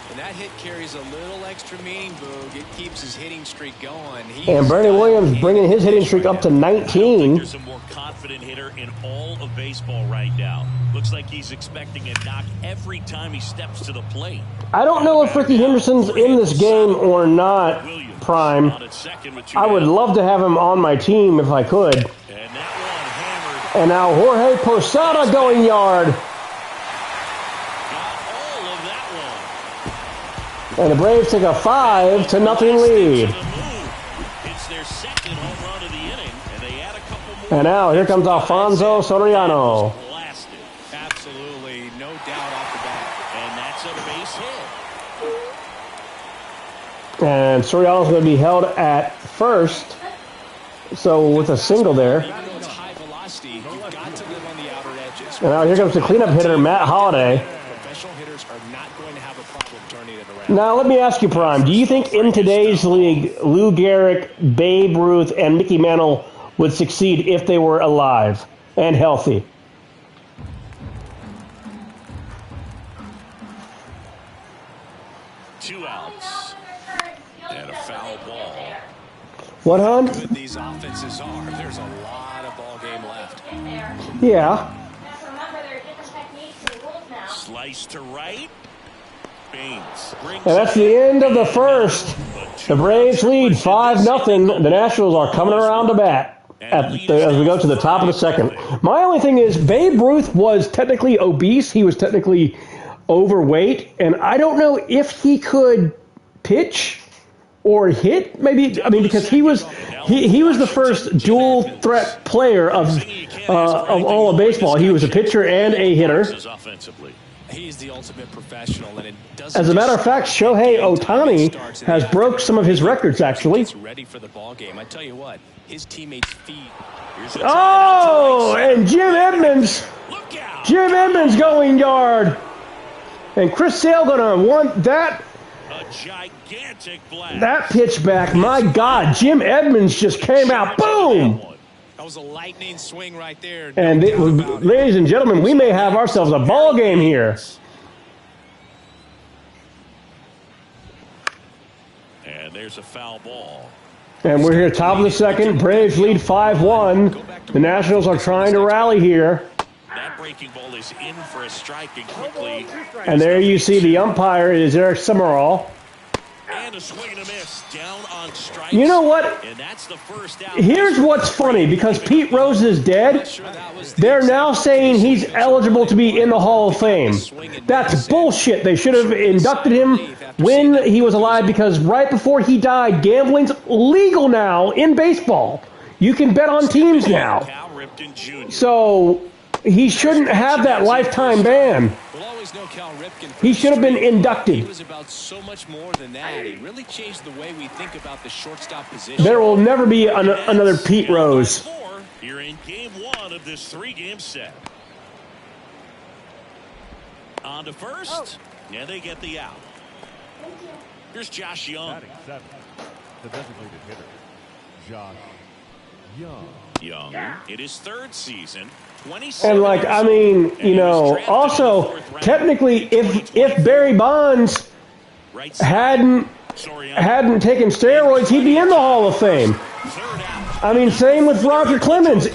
And that hit carries a little extra meaning, Boog. It keeps his hitting streak going. And Bernie Williams bringing his hitting streak up to 19. There's a more confident hitter in all of baseball right now. Looks like he's expecting a knock every time he steps to the plate. I don't know if Ricky Henderson's in this game or not, Prime. I would love to have him on my team if I could. And now Jorge Posada going yard. And the Braves take a 5-0 lead. It's their second home run of the inning, and they add a couple more. And now here comes Alfonso Soriano. Blasted. Absolutely, no doubt off the bat. And that's a base hit. And Soriano's going to be held at first. So with a single there. Even though it's high velocity, you've got to live on the outer edges. And now here comes the cleanup hitter, Matt Holliday. Professional hitters are not going to have a problem turning it around. Now, let me ask you, Prime, do you think in today's league, Lou Gehrig, Babe Ruth, and Mickey Mantle would succeed if they were alive and healthy? Two outs. And a foul ball. What, hon? Good these offenses are. There's a lot of ball game left. Yeah. Remember, there are different techniques to the rules now. Slice to right. Baines brings And that's the end of the first. The Braves lead 5-0. The Nationals are coming around to bat as we go to the top of the second. My only thing is Babe Ruth was technically obese. He was technically overweight. And I don't know if he could pitch or hit. Maybe, I mean, because he was the first dual threat player of all of baseball. He was a pitcher and a hitter. He's the ultimate professional, and it doesn't. As a matter of fact, Shohei Ohtani has broke some of his records, actually. Ready for the ball game. I tell you what, his teammates' feet. Oh, and Jim Edmonds going yard, and Chris Sale gonna want that pitch back. My God, Jim Edmonds just came out, boom! That was a lightning swing right there. And ladies and gentlemen, we may have ourselves a ball game here. And there's a foul ball. And we're here top of the second. Braves lead 5-1. The Nationals are trying to rally here. That breaking ball is in for a strike and quickly. And there you see the umpire is Eric Summerall. And a swing and a miss down on strikes. You know what? And that's the first out. Here's what's funny, because Pete Rose is dead. They're now saying he's eligible to be in the Hall of Fame. That's bullshit. They should have inducted him when he was alive, because right before he died, gambling's legal now in baseball. You can bet on teams now. So he shouldn't have that lifetime ban. He should have been inducted. He was about so much more than that. He really changed the way we think about the shortstop position. There will never be another Pete Rose. You're in game one of this 3-game set. On to first. Yeah, they get the out. Here's Josh Young. Batting seventh, the designated hitter, Josh Young. Young in his third season. And like, I mean, you know, also technically, if Barry Bonds hadn't taken steroids, he'd be in the Hall of Fame. I mean, same with Roger Clemens.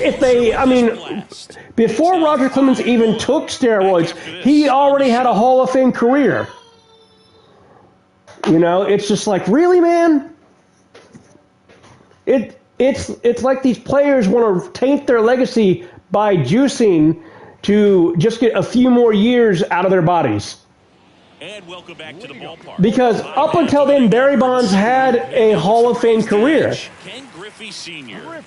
Before Roger Clemens even took steroids, he already had a Hall of Fame career. You know, it's just like, really, man? It's like these players want to taint their legacy by juicing to just get a few more years out of their bodies. And welcome back to the ballpark. Because up until then, Barry Bonds had a Hall of Fame career. Ken Griffey Sr.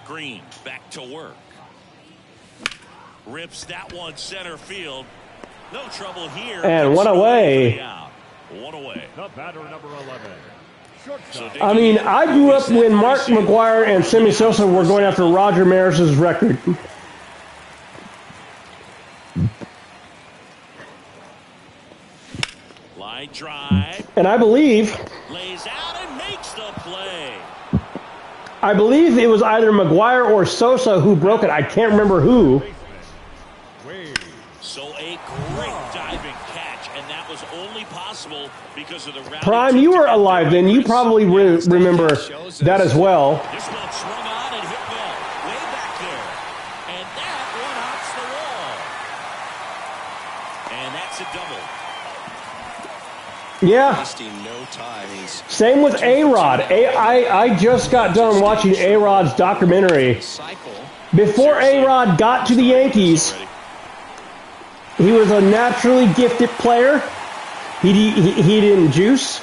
Green back to work. Rips that one center field. No trouble here. And one away. One away. The batter, number 11. I mean, I grew up when Mark McGwire and Sammy Sosa were going after Roger Maris's record. Line drive. And I believe Lays out and makes the play. I believe it was either McGwire or Sosa who broke it. I can't remember who. So a great diving catch, and that was only possible because of the route. Prime, you were alive then. You probably remember that as well. This one swung on and hit well, way back there. And that one hops the wall. And that's a double. Yeah. Same with A-Rod. I just got done watching A-Rod's documentary. Before A-Rod got to the Yankees, he was a naturally gifted player. He didn't juice.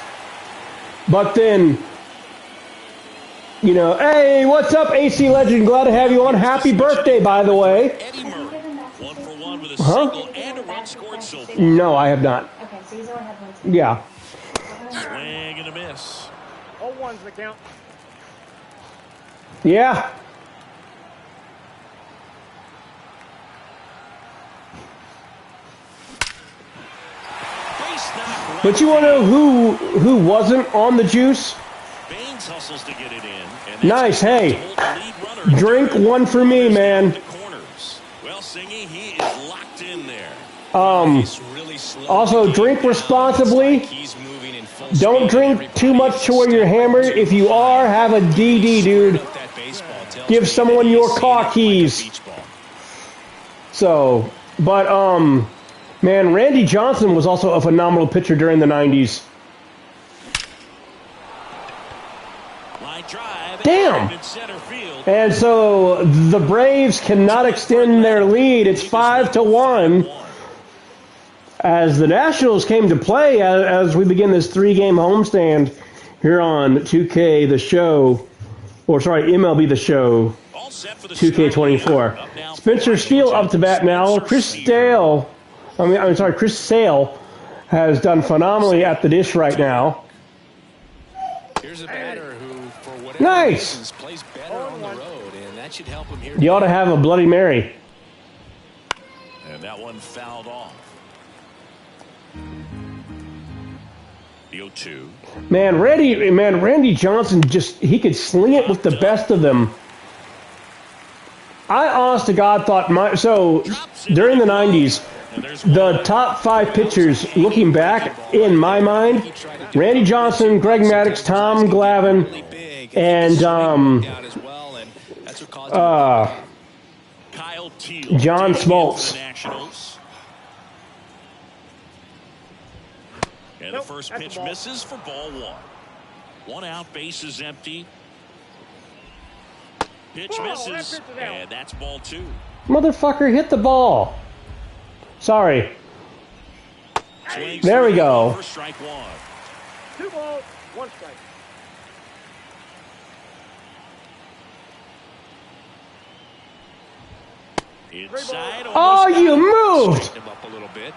But then, you know, hey, what's up, AC Legend? Glad to have you on. Happy birthday, by the way. Eddie Murray, 1 for 1 with a single and a run scored so far. No, I have not. Okay, so he's only had one. Yeah. Swing and a miss. 0-1's the count. Yeah. Base knock. But you want to know who wasn't on the juice? Baines hustles to get it in. And Nice. Hey, to hold the lead runner. drink one for me, man. The corners. Well, Singy, he is locked in there. He's really slow. Also, drink responsibly. He's moving in full Don't speed. drink too much to where you're hammered. If you are, have a DD, dude. That baseball tells Give me someone that your he's car seeing it like a keys. beach ball. So, but man, Randy Johnson was also a phenomenal pitcher during the 90s. Line drive. Damn. In center field. And so the Braves cannot extend their lead. It's 5-1 as the Nationals came to play as we begin this 3-game homestand here on 2K the show, or sorry, MLB the show, All set for the 2K24. Up now, Spencer Steele up to bat now. Chris Sale has done phenomenally at the dish right now. Here's a batter who, for whatever Nice. reasons, plays better on the road, and that should help him here. You ought to have a Bloody Mary. And that one fouled off. The 0-2. Man, Randy Johnson he could sling it with the best of them. I honest to God thought during the 90s, the top 5 pitchers, looking back, in my mind, Randy Johnson, Greg Maddux, Tom Glavine, and Kyle Teal John digging in for Smoltz. the Nationals. And the first pitch misses for ball 1. 1 out, bases empty. Pitch misses, and that's ball 2. Motherfucker, hit the ball. Sorry. Swings There we through go. for strike 1. 2 balls, 1 strike. Inside. Oh, you moved. Him up a little bit.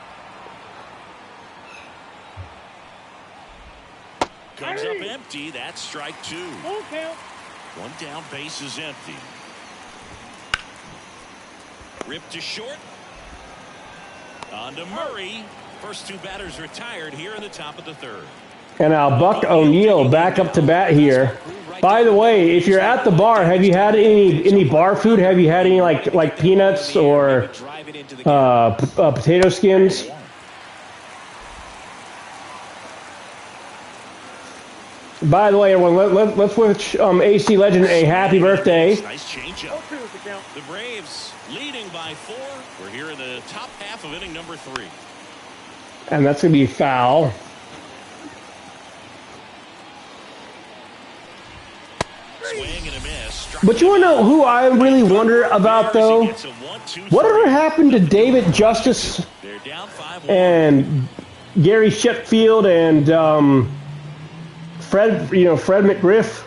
Comes up empty. That's strike 2. Full count. 1 down, base is empty. Ripped to short. On to Murray. First 2 batters retired here in the top of the 3rd. And now Buck O'Neil back up to bat here. By the way, if you're at the bar, have you had any bar food? Have you had any like peanuts or potato skins? By the way, everyone, let's wish AC Legend a happy birthday. Nice changeup. 0-2 is the count. The Braves leading by 4. We're here in the top half of inning number 3. And that's going to be foul. Swing and a miss. But you want to know who I really wonder about, though? Whatever happened to David Justice They're down 5-1. and Gary Sheffield and Fred McGriff?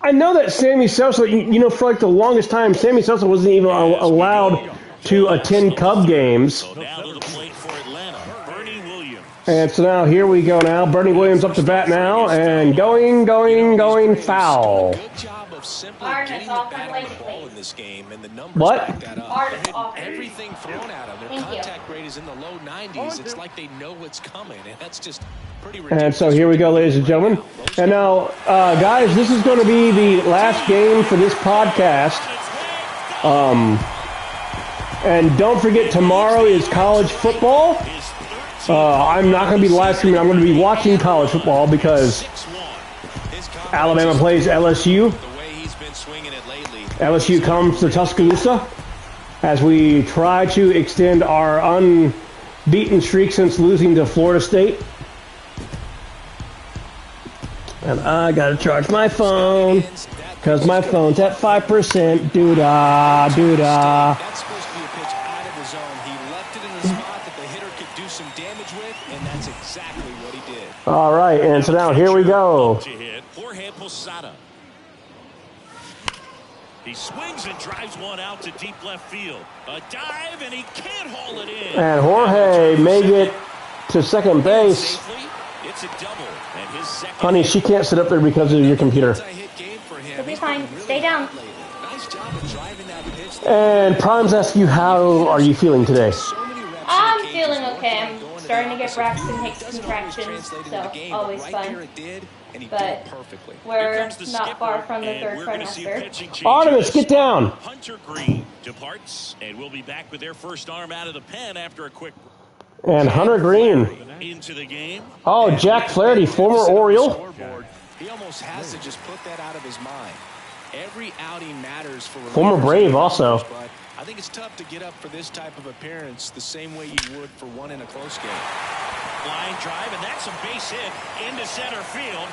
I know that Sammy Sosa, for like the longest time, Sammy Sosa wasn't even allowed to attend Cub games. So now to the plate for Atlanta, Bernie Williams. And so now here we go now. Bernie Williams up to bat now and going foul. Good job of simply Martin, getting it's all the bat for on the late, ball please. in this game, and the numbers What? back that up. Martin, They're off. hitting everything thrown at them. Their Thank you. contact rate is in the low 90s. It's like they know what's coming, and that's just pretty ridiculous. And so here we go, ladies and gentlemen. And now, guys, this is going to be the last game for this podcast. And don't forget, tomorrow is college football. I'm not going to be live streaming. I'm going to be watching college football because Alabama plays LSU. The way he's been swinging it lately. LSU comes to Tuscaloosa as we try to extend our unbeaten streak since losing to Florida State. And I gotta charge my phone because my phone's at 5%. Doo-dah, doo-dah. That's supposed to be a pitch out of the zone. He left it in a spot that the hitter could do some damage with, and that's exactly what he did. All right, and so now here we go. To hit Jorge Posada. He swings and drives one out to deep left field. A dive, and he can't haul it in. And Jorge made it to second base. Safely, it's a double. And his second Honey, she can't sit up there because of your computer. You'll be fine. Stay down. Nice job of driving that pitch. And Prime's asking you, how are you feeling today? I'm feeling okay. I'm starting to get Braxton Hicks contractions, so always fun. But we're not far from the third trimester. Artemis, get down. Hunter Green departs, and we'll be back with their first arm out of the pen after a quick And Hunter Green. into the game. Oh, Jack Flaherty, former Oriole. He almost has to just put that out of his mind. Every outing matters for Former Brave also. But I think it's tough to get up for this type of appearance the same way you would for one in a close game. Line drive, and that's a base hit into center field.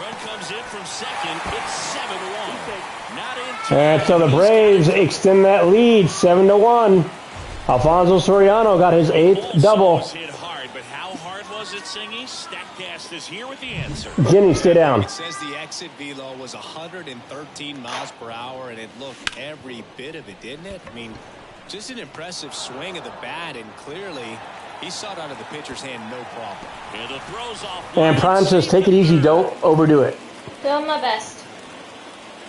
Run comes in from second. It's 7-1. Not in. And so the Braves extend that lead, 7-1. Alfonso Soriano got his 8th double. Hit hard, but how hard was it, Singy? Statcast is here with the answer. Jenny, stay down. It says the exit velo was 113 miles per hour, and it looked every bit of it, didn't it? I mean, just an impressive swing of the bat, and clearly he saw it out of the pitcher's hand, no problem. And the throws off. And Prime says, take it easy, don't overdo it. Doing my best.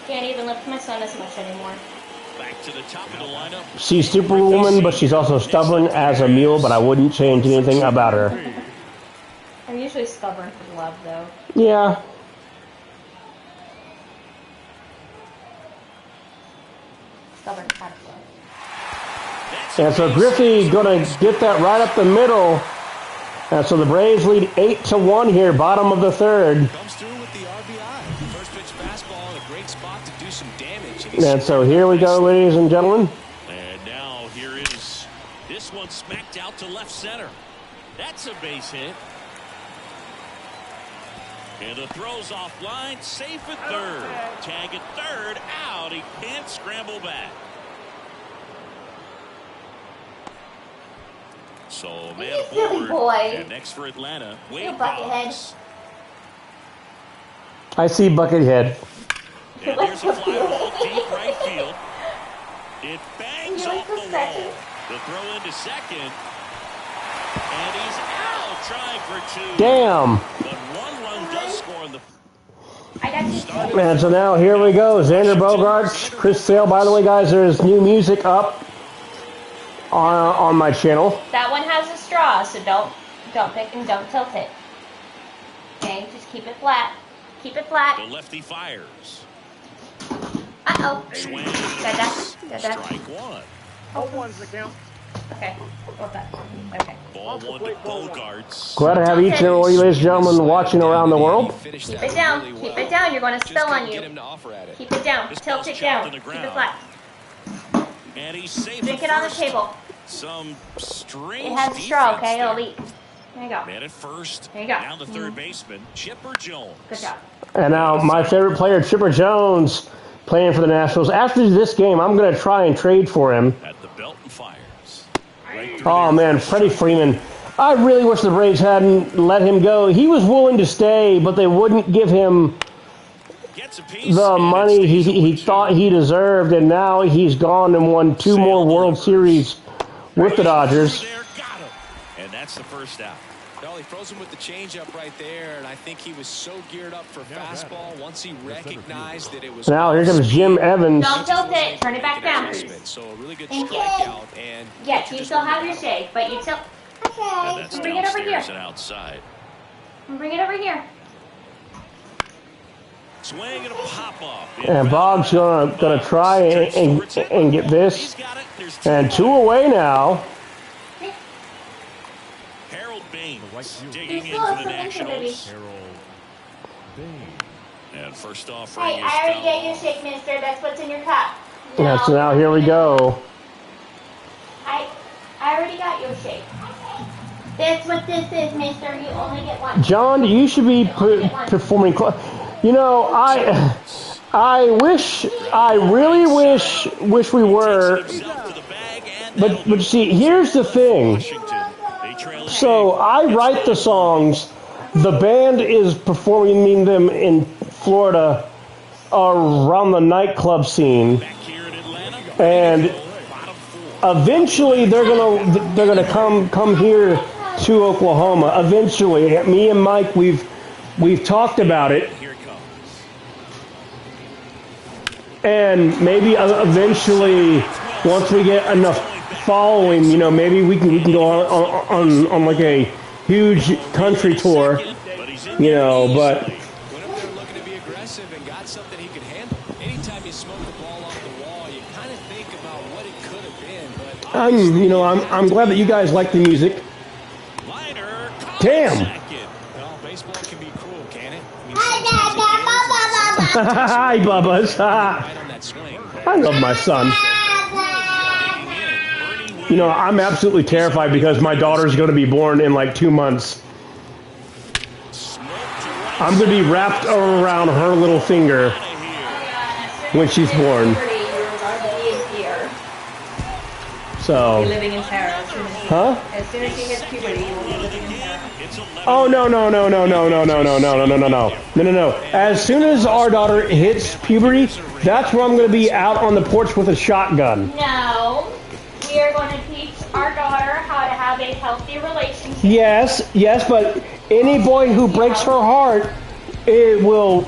Can't even lift my son as much anymore. Back to the top of the lineup. She's Superwoman, but she's also stubborn as a mule, but I wouldn't change anything about her. I'm usually stubborn for love, though. Yeah. Stubborn kind of love. And so Griffey gonna get that right up the middle. And so the Braves lead 8-1 here, bottom of the third. Comes through with the RBI. First pitch fastball in a great spot to do some damage. And so here we go, ladies and gentlemen. And now here is this one smacked out to left center. That's a base hit. And the throw's offline, safe at third. Tag at third, out. He can't scramble back. So man You silly forward. boy. And next for Atlanta, You Wade buckethead. Boggs. I see Buckethead. And there's a fly ball deep right field. It bangs You like off the the second? wall. The throw into second. And he's out trying for two. Damn. But one run does score in the I got you. And so now here we go. Xander Bogaerts, Chris Sale. By the way, guys, there's new music up on my channel. That one has a straw, so don't pick and don't tilt it. Okay, just keep it flat. Keep it The flat. lefty fires. Uh-oh. Swing. Dada. Strike one. 0-1's the count. Okay. What's that? Okay. Ball one to Bogarts. Glad to have each and every one of you, ladies and gentlemen, watching around the world. Keep it down. Keep it down. You're going to spill on you. Get him to offer at it. Keep it down. This Tilt ball's it chopped down. to the Keep it ground. flat. And he's safe. Drink at it on the first. table. Some strange It has a straw, defense okay? It'll there. leak. There you go. Man at first. There you go. Down the third baseman, Chipper Jones. Good job. And now my favorite player, Chipper Jones, playing for the Nationals. After this game, I'm going to try and trade for him. At the belt and fires. Right through Oh, there. man, Freddie Freeman. I really wish the Braves hadn't let him go. He was willing to stay, but they wouldn't give him Gets a piece, the and it money stays he 0-2. thought he deserved, and now he's gone and won 2 more World Series with the Dodgers. There, got him. And that's the first out. Well, he froze him with the changeup right there, and I think he was so geared up for fastball once he recognized that it was. Now here comes Jim Evans. Don't tilt it. Turn it back down, please. So a really good Thank you. strikeout, and Yes, you still have your shake, but you tilt. And Okay. that's Bring it over here. downstairs and outside. Bring it over here. Swing and a pop off. And Boggs gonna try and get He's this. got it. There's And 2 away now. Harold Baines field. digging You in still for have the some info, Nationals. Harold Baines. And first off, Hey, I already gave you a shake, mister. That's what's in your cup. Yeah, so now here we go. I already got you a shake. That's what this is, mister. You only get one. John, you should be performing. You know, I really wish we were. But you see, here's the thing. So I write the songs. The band is performing them in Florida, around the nightclub scene, Back here in Atlanta. and Bottom four. eventually they're gonna come here to Oklahoma. Eventually, me and Mike, we've talked about it, Here it comes. and maybe eventually, once we get enough following, you know, maybe we can go on like a huge country tour, But he's in you know, but. Went up there looking to be aggressive and got something he could handle. Anytime you smoke the ball off the wall, you kind of think about what it could have been. But I'm glad that you guys like the music. Liner. Damn. Second. well, baseball can be cruel, can it? I mean, Hi, Bubba's. right on that swing. I love my son. You know, I'm absolutely terrified because my daughter's going to be born in like 2 months. I'm going to be wrapped around her little finger when she's born. So, Living in terror. huh? As soon as she hits puberty, you will be living in terror. Oh no. As soon as our daughter hits puberty, that's when I'm going to be out on the porch with a shotgun. No, we are going to teach our daughter how to have a healthy relationship. Yes, but any boy who breaks her heart, it will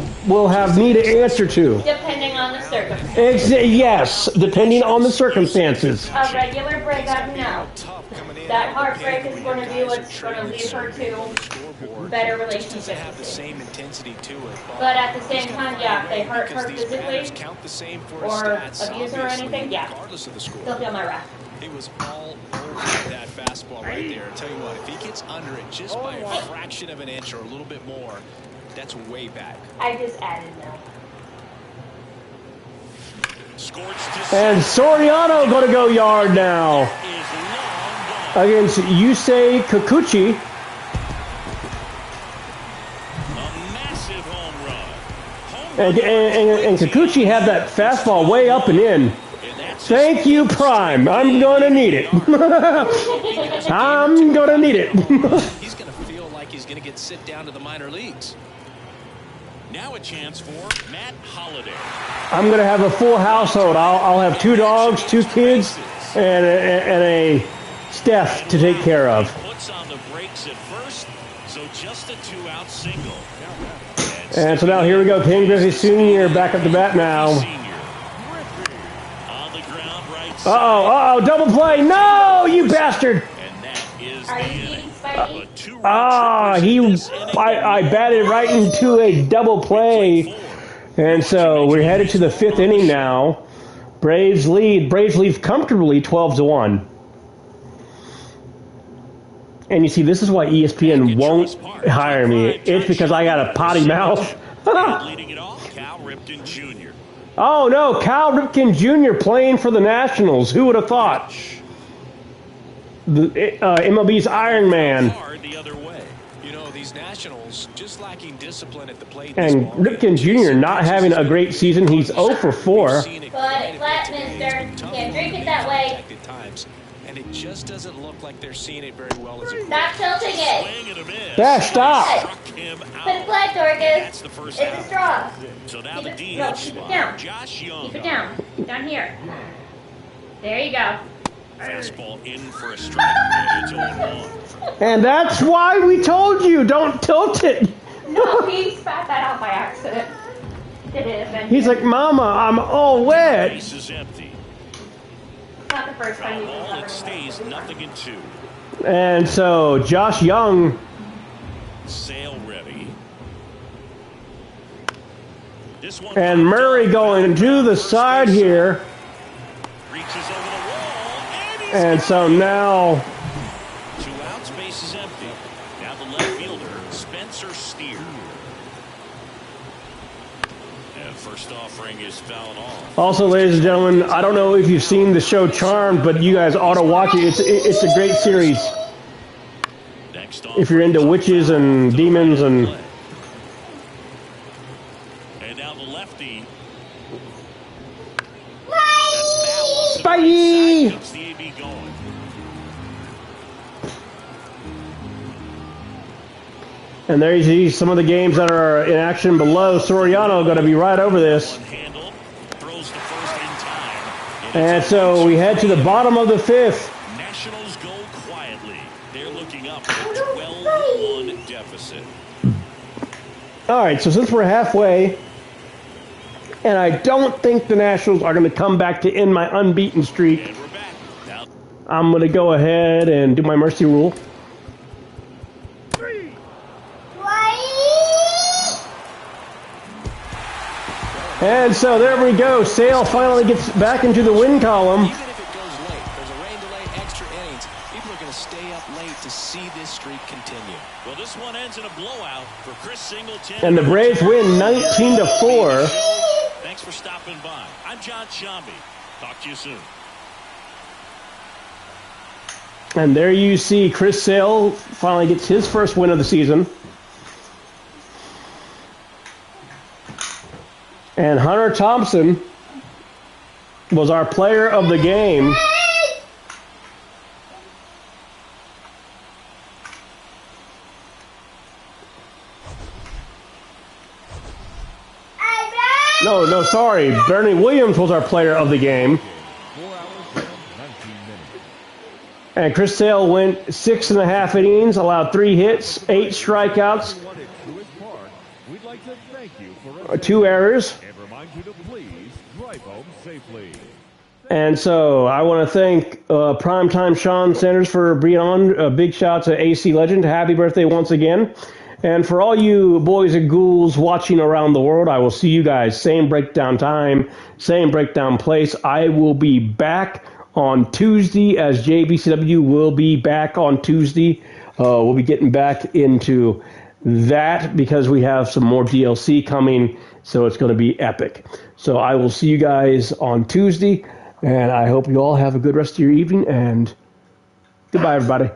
have me to answer to. Depending on the circumstances. Yes, depending on the circumstances. A regular breakup, no. That heartbreak is going to be what's going to lead her to better relationships. Doesn't have the same intensity to it. But at the same time, yeah, if they hurt her Because these patterns physically count the same for or stats, abuse her or obviously, anything, yeah, regardless of the score. still feel my wrath. It was all over that fastball right there. I tell you what, if he gets under it just by a fraction of an inch or a little bit more, that's way back. I just added no. And Soriano going to go yard now against Yusei Kikuchi. And Kikuchi had that fastball way up and in. Thank you, Prime. I'm going to need it. I'm going to need it. He's going to feel like he's going to get sit down to the minor leagues. Now a chance for Matt Holliday. I'm going to have a full household. I'll have 2 dogs, 2 kids, and a Steph to take care of. Puts on the brakes at first, so just a 2-out single. And so now here we go. King Griffey Sr. back up the bat now. On the ground, right side. Uh-oh, double play. No, you bastard. And that is Are the you inning. eating Spidey? I batted right into a double play. And so we're headed to the 5th inning now. Braves lead comfortably 12-1. And you see, this is why ESPN won't hire me. It's because I got a potty mouth. Leading it off, Cal Ripken Jr. Oh no, Cal Ripken Jr. playing for the Nationals. Who would have thought? The MLB's Iron Man. Hard the other way. You know, these Nationals just lacking discipline at the plate. And Ripken Jr. not having a great season. He's 0 for 4. But flat, mister. Can't drink it that way. Times, and it just doesn't look like they're seeing it very well as a group. Stop tilting it. Swing and a miss. Yeah, stop. Struck him Put it out. flat, That's Dorcas. the first It's a out. straw. So now Keep the it, no, DH keep it spot. down. Josh Young. Keep it down. Down here. There you go. Fastball in for a strike. And it's 0-1. And that's why we told you, don't tilt it. No, he spat that out by accident. Did it eventually? He's like, Mama, I'm all wet. Base is empty. Not the first time Foul he's ball. It ever stays 0-2. And so Josh Young, Sale ready. This one and Murray going to the side here. reaches over the wall, and he's And so now 2 outs, base is empty. Now the left fielder, Spencer Steer. And first offering is fouled off. also, ladies and gentlemen, I don't know if you've seen the show Charmed, but you guys ought to watch it. It's a great series Next if you're into witches and demons and. And now the lefty. Bye. Keeps the AB going. And there you see some of the games that are in action below. Soriano going to be right over this. And so we head to the bottom of the fifth. Nationals go quietly. They're looking up at a 12-1 deficit. All right, so since we're halfway, and I don't think the Nationals are going to come back to end my unbeaten streak, I'm going to go ahead and do my mercy rule. And so there we go. Sale finally gets back into the win column. Even if it goes late, there's a rain delay, extra innings. People are going to stay up late to see this streak continue. Well, this one ends in a blowout for Chris Singleton. And the Braves win 19-4. Thanks for stopping by. I'm John Shambi. Talk to you soon. And there you see Chris Sale finally gets his first win of the season. And Hunter Thompson was our player of the game. No, sorry. Bernie Williams was our player of the game. 4 hours and 19 minutes. And Chris Sale went 6.5 innings, allowed 3 hits, 8 strikeouts, Everyone at Truist Park, we'd like to thank you for 2 errors. and remind you to please drive home safely. And so I want to thank Primetime Sean Sanders for being on. A big shout out to AC Legend. Happy birthday once again. And for all you boys and ghouls watching around the world, I will see you guys. Same breakdown time, same breakdown place. I will be back on Tuesday, as JBCW will be back on Tuesday. We'll be getting back into that because we have some more DLC coming, so it's going to be epic. So I will see you guys on Tuesday, and I hope you all have a good rest of your evening, and goodbye, everybody.